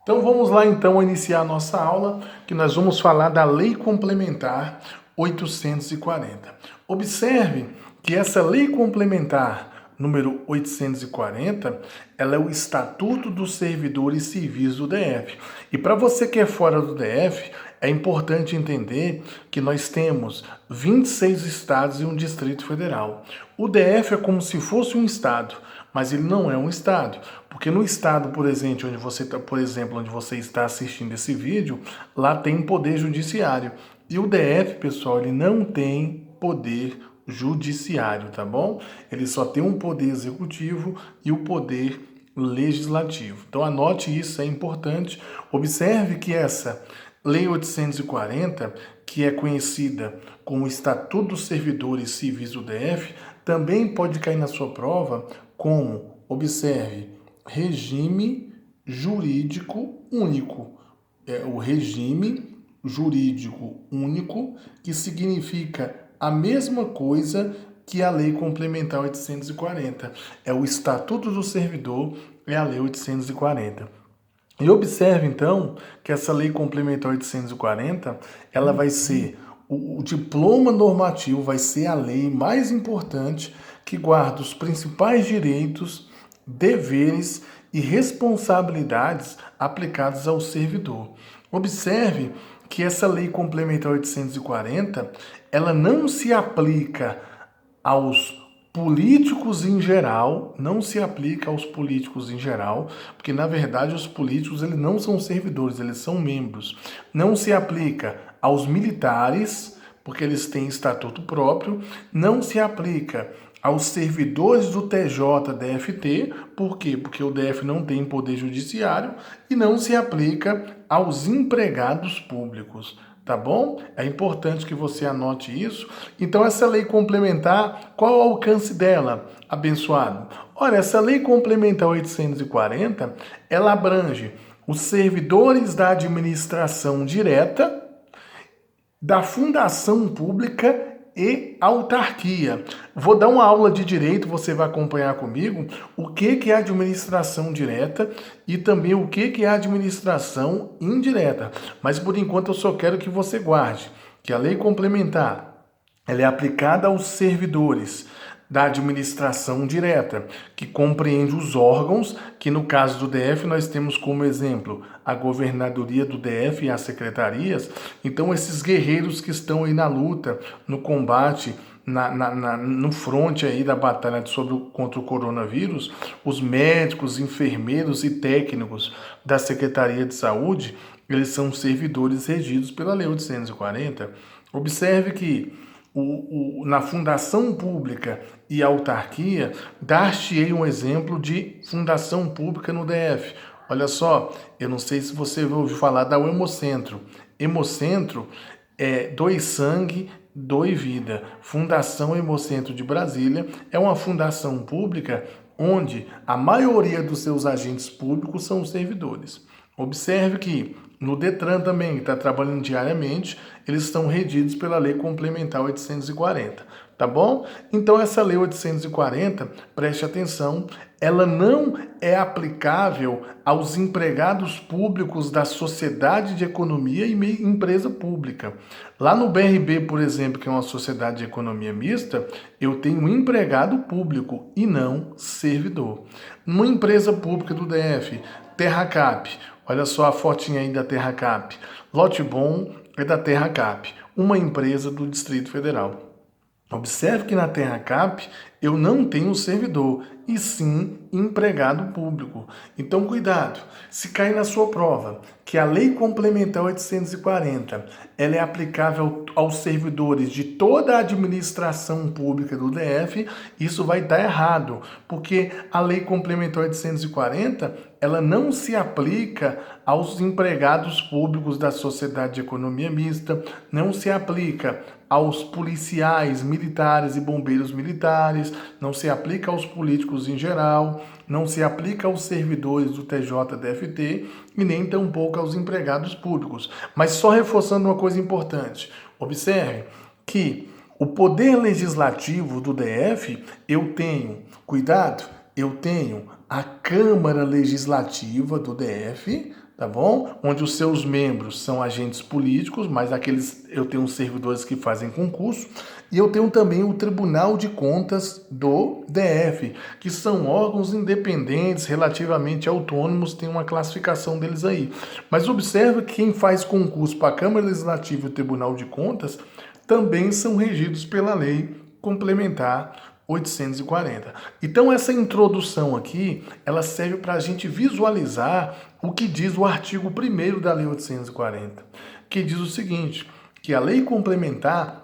Então vamos lá então iniciar a nossa aula, que nós vamos falar da Lei Complementar 840. Observe que essa Lei Complementar número 840, ela é o Estatuto dos Servidores Civis do DF. E para você que é fora do DF, é importante entender que nós temos 26 estados e um Distrito Federal. O DF é como se fosse um estado, mas ele não é um estado, porque no estado, por exemplo, onde você está assistindo esse vídeo, lá tem poder judiciário. E o DF, pessoal, ele não tem poder judiciário, tá bom? Ele só tem um poder executivo e o poder legislativo. Então anote isso, é importante. Observe que essa Lei 840, que é conhecida como Estatuto dos Servidores Civis do DF, também pode cair na sua prova como, observe, regime jurídico único. É o regime jurídico único, que significa a mesma coisa que a Lei Complementar 840. É o Estatuto do Servidor, é a Lei 840. E observe, então, que essa Lei Complementar 840, ela vai ser o diploma normativo, vai ser a lei mais importante que guarda os principais direitos, deveres e responsabilidades aplicados ao servidor. Observe que essa Lei Complementar 840, ela não se aplica aos políticos em geral, não se aplica aos políticos em geral, porque na verdade os políticos eles não são servidores, eles são membros. Não se aplica aos militares, porque eles têm estatuto próprio, não se aplica aos servidores do TJ-DFT, por quê? Porque o DF não tem poder judiciário, e não se aplica aos empregados públicos. Tá bom? É importante que você anote isso. Então, essa lei complementar, qual o alcance dela, abençoado? Ora, essa lei complementar 840, ela abrange os servidores da administração direta, da fundação pública e autarquia. Vou dar uma aula de direito, você vai acompanhar comigo o que é administração direta e também o que é administração indireta. Mas por enquanto eu só quero que você guarde que a lei complementar ela é aplicada aos servidores da administração direta, que compreende os órgãos, que no caso do DF nós temos como exemplo a governadoria do DF e as secretarias. Então esses guerreiros que estão aí na luta, no combate, no fronte aí da batalha contra o coronavírus, os médicos, enfermeiros e técnicos da Secretaria de Saúde, eles são servidores regidos pela Lei 840. Observe que na fundação pública e autarquia, dar-te-ei um exemplo de fundação pública no DF. Olha só, eu não sei se você ouviu falar da Hemocentro. Hemocentro é Doe Sangue, Doe Vida. Fundação Hemocentro de Brasília é uma fundação pública onde a maioria dos seus agentes públicos são os servidores. Observe que no Detran também, que está trabalhando diariamente, eles estão regidos pela Lei Complementar 840, tá bom? Então essa Lei 840, preste atenção, ela não é aplicável aos empregados públicos da sociedade de economia e empresa pública. Lá no BRB, por exemplo, que é uma sociedade de economia mista, eu tenho um empregado público e não servidor. Numa empresa pública do DF, Terracap, olha só a fotinha aí da Terracap. Lote Bom é da Terracap, uma empresa do Distrito Federal. Observe que na Terracap eu não tenho servidor, e sim empregado público. Então, cuidado, se cair na sua prova que a Lei Complementar 840 ela é aplicável aos servidores de toda a administração pública do DF, isso vai dar errado, porque a Lei Complementar 840 ela não se aplica aos empregados públicos da sociedade de economia mista, não se aplica aos policiais militares e bombeiros militares, não se aplica aos políticos em geral, não se aplica aos servidores do TJ-DFT e nem tampouco aos empregados públicos. Mas só reforçando uma coisa importante, observe que o poder legislativo do DF, eu tenho a Câmara Legislativa do DF, tá bom? Onde os seus membros são agentes políticos, mas eu tenho servidores que fazem concurso, e eu tenho também o Tribunal de Contas do DF, que são órgãos independentes, relativamente autônomos, tem uma classificação deles aí. Mas observa que quem faz concurso para a Câmara Legislativa e o Tribunal de Contas também são regidos pela Lei Complementar 840. Então essa introdução aqui, ela serve para a gente visualizar o que diz o artigo 1º da Lei 840, que diz o seguinte, que a lei complementar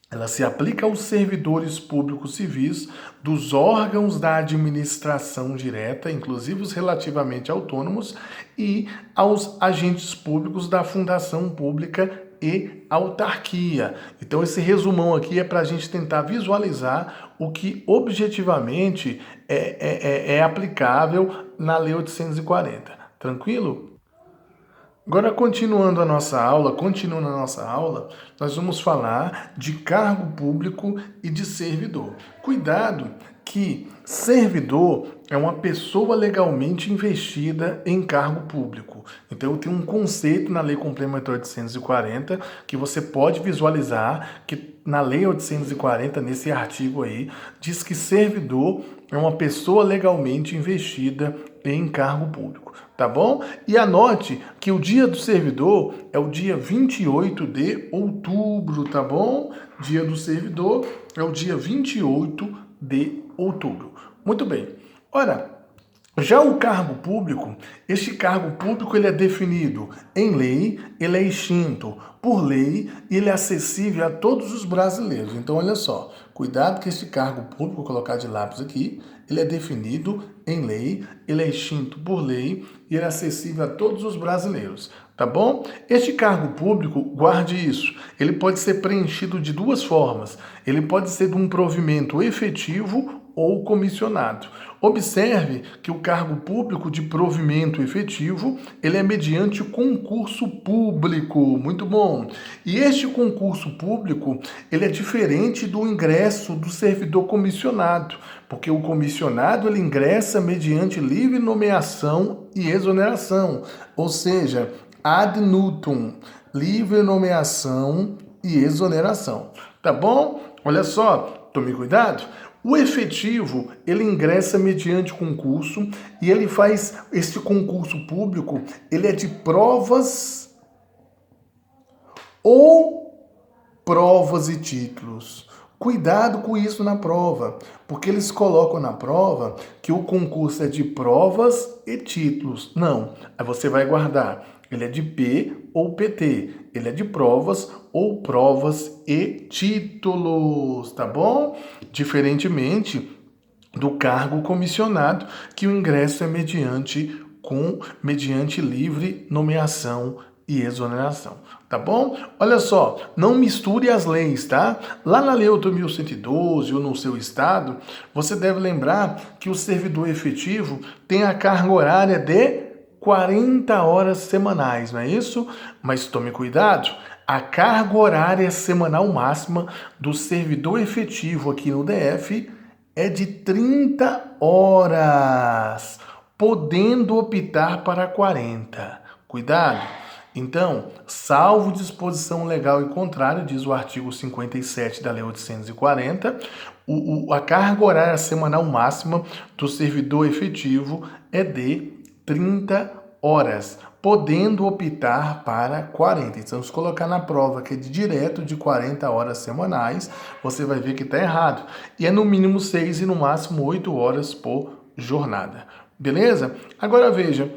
ela se aplica aos servidores públicos civis dos órgãos da administração direta, inclusive os relativamente autônomos, e aos agentes públicos da fundação pública e autarquia. Então esse resumão aqui é para a gente tentar visualizar o que objetivamente é aplicável na Lei 840. Tranquilo? Agora, continuando a nossa aula, nós vamos falar de cargo público e de servidor. Cuidado que servidor é uma pessoa legalmente investida em cargo público. Então, tem um conceito na Lei Complementar 840 que você pode visualizar que na Lei 840, nesse artigo aí, diz que servidor é uma pessoa legalmente investida em cargo público, tá bom? E anote que o dia do servidor é o dia 28 de outubro, tá bom? Dia do servidor é o dia 28 de outubro. Muito bem. Ora, já o cargo público, este cargo público ele é definido em lei, ele é extinto por lei e ele é acessível a todos os brasileiros. Então, olha só, cuidado que este cargo público, vou colocar de lápis aqui, ele é definido em lei, ele é extinto por lei e ele é acessível a todos os brasileiros, tá bom? Este cargo público, guarde isso, ele pode ser preenchido de duas formas. Ele pode ser de um provimento efetivo ou comissionado. Observe que o cargo público de provimento efetivo, ele é mediante concurso público, muito bom. E este concurso público, ele é diferente do ingresso do servidor comissionado, porque o comissionado ele ingressa mediante livre nomeação e exoneração, ou seja, ad nutum, livre nomeação e exoneração. Tá bom? Olha só, tome cuidado. O efetivo, ele ingressa mediante concurso e ele faz este concurso público, ele é de provas ou provas e títulos. Cuidado com isso na prova, porque eles colocam na prova que o concurso é de provas e títulos. Não, aí você vai guardar. Ele é de P ou PT. Ele é de provas ou provas e títulos, tá bom? Diferentemente do cargo comissionado, que o ingresso é mediante livre nomeação e exoneração, tá bom? Olha só, não misture as leis, tá? Lá na Lei 8.112 ou no seu estado, você deve lembrar que o servidor efetivo tem a carga horária de 40 horas semanais, não é isso? Mas tome cuidado, a carga horária semanal máxima do servidor efetivo aqui no DF é de 30 horas, podendo optar para 40. Cuidado! Então, salvo disposição legal e contrária, diz o artigo 57 da Lei 840, a carga horária semanal máxima do servidor efetivo é de 30 horas, podendo optar para 40. Então, se colocar na prova que é de direto de 40 horas semanais, você vai ver que está errado. E é no mínimo 6 e no máximo 8 horas por jornada. Beleza? Agora veja,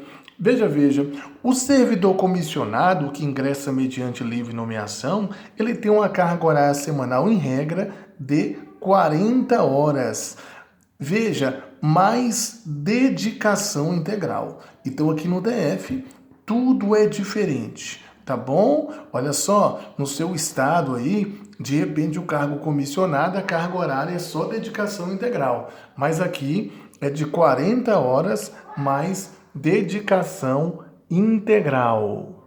o servidor comissionado que ingressa mediante livre nomeação, ele tem uma carga horária semanal em regra de 40 horas. Veja, mais dedicação integral. Então aqui no DF, tudo é diferente, tá bom? Olha só, no seu estado aí, de repente o cargo comissionado, a carga horária é só dedicação integral. Mas aqui é de 40 horas mais dedicação integral.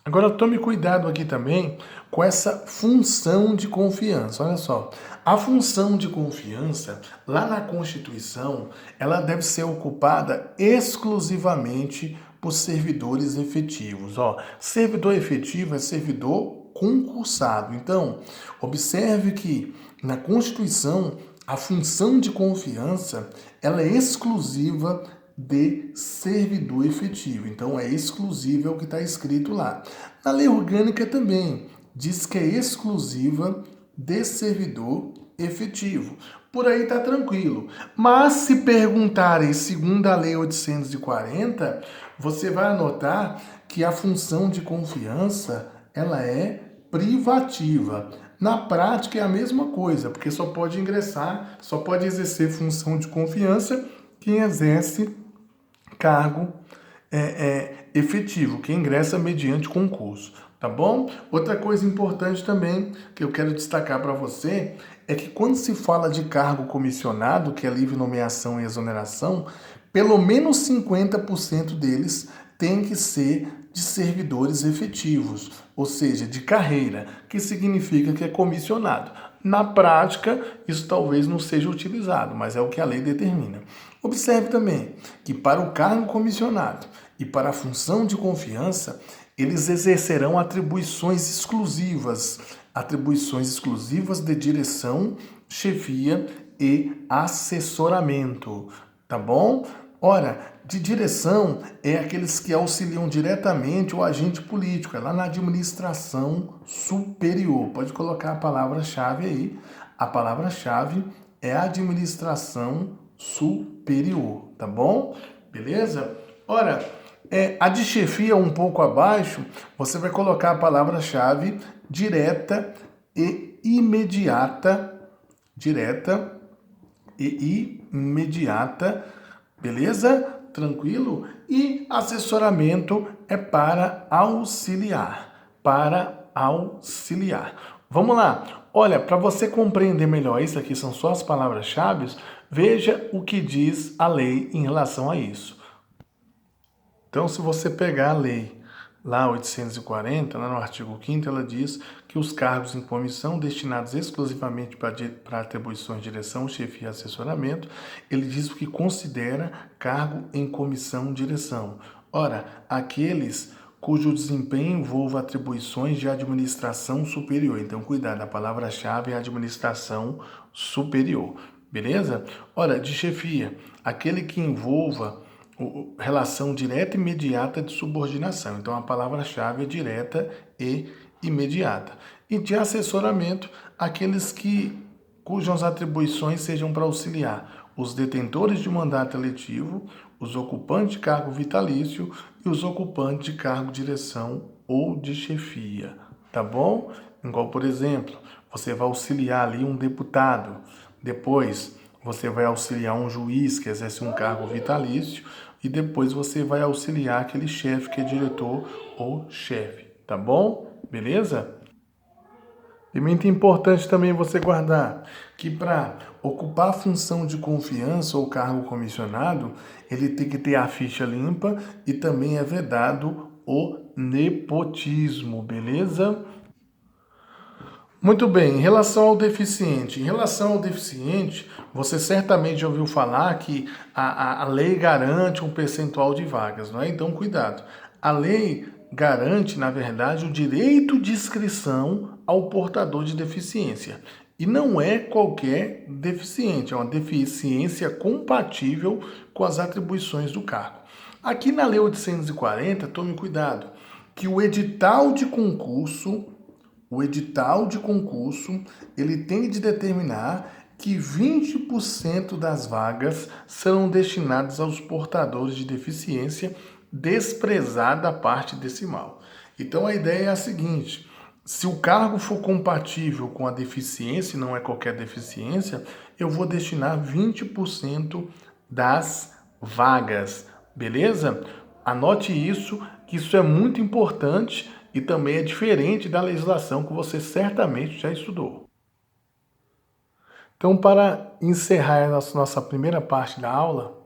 Agora tome cuidado aqui também com essa função de confiança. Olha só, a função de confiança, lá na Constituição, ela deve ser ocupada exclusivamente por servidores efetivos. Ó, servidor efetivo é servidor concursado. Então, observe que na Constituição a função de confiança ela é exclusiva de servidor efetivo. Então, é exclusiva o que está escrito lá. Na lei orgânica também diz que é exclusiva de servidor efetivo. Por aí está tranquilo. Mas se perguntarem segundo a Lei 840, você vai anotar que a função de confiança ela é privativa. Na prática é a mesma coisa, porque só pode ingressar, só pode exercer função de confiança quem exerce cargo efetivo, que ingressa mediante concurso, tá bom? Outra coisa importante também que eu quero destacar para você é que quando se fala de cargo comissionado, que é livre nomeação e exoneração, pelo menos 50% deles tem que ser de servidores efetivos, ou seja, de carreira, que significa que é comissionado. Na prática, isso talvez não seja utilizado, mas é o que a lei determina. Observe também que para o cargo comissionado e para a função de confiança, eles exercerão atribuições exclusivas de direção, chefia e assessoramento, tá bom? Ora, de direção é aqueles que auxiliam diretamente o agente político, é lá na administração superior. Pode colocar a palavra-chave aí. A palavra-chave é administração superior, tá bom? Beleza? Ora, a de chefia um pouco abaixo, você vai colocar a palavra-chave direta e imediata. Direta e imediata. Beleza? Tranquilo? E assessoramento é para auxiliar. Para auxiliar. Vamos lá. Olha, para você compreender melhor isso aqui, são só as palavras-chave, veja o que diz a lei em relação a isso. Então, se você pegar a lei lá 840, lá no artigo 5º, ela diz que os cargos em comissão destinados exclusivamente para atribuições de direção, chefia e assessoramento, ele diz o que considera cargo em comissão direção. Ora, aqueles cujo desempenho envolva atribuições de administração superior. Então, cuidado, a palavra-chave é administração superior. Beleza? Ora, de chefia, aquele que envolva relação direta e imediata de subordinação. Então, a palavra-chave é direta e imediata. E de assessoramento, aqueles cujas atribuições sejam para auxiliar os detentores de mandato eletivo, os ocupantes de cargo vitalício e os ocupantes de cargo de direção ou de chefia. Tá bom? Igual, por exemplo, você vai auxiliar ali um deputado, depois você vai auxiliar um juiz que exerce um cargo vitalício, e depois você vai auxiliar aquele chefe que é diretor ou chefe, tá bom? Beleza? E muito importante também você guardar que para ocupar a função de confiança ou cargo comissionado, ele tem que ter a ficha limpa e também é vedado o nepotismo, beleza? Muito bem, em relação ao deficiente. Em relação ao deficiente, você certamente já ouviu falar que a lei garante um percentual de vagas, não é? Então, cuidado. A lei garante, na verdade, o direito de inscrição ao portador de deficiência. E não é qualquer deficiente, é uma deficiência compatível com as atribuições do cargo. Aqui na Lei 840, tome cuidado, que o edital de concurso, ele tem de determinar que 20% das vagas serão destinadas aos portadores de deficiência, desprezada a parte decimal. Então a ideia é a seguinte: se o cargo for compatível com a deficiência, e não é qualquer deficiência, eu vou destinar 20% das vagas, beleza? Anote isso, que isso é muito importante e também é diferente da legislação que você certamente já estudou. Então, para encerrar a nossa primeira parte da aula,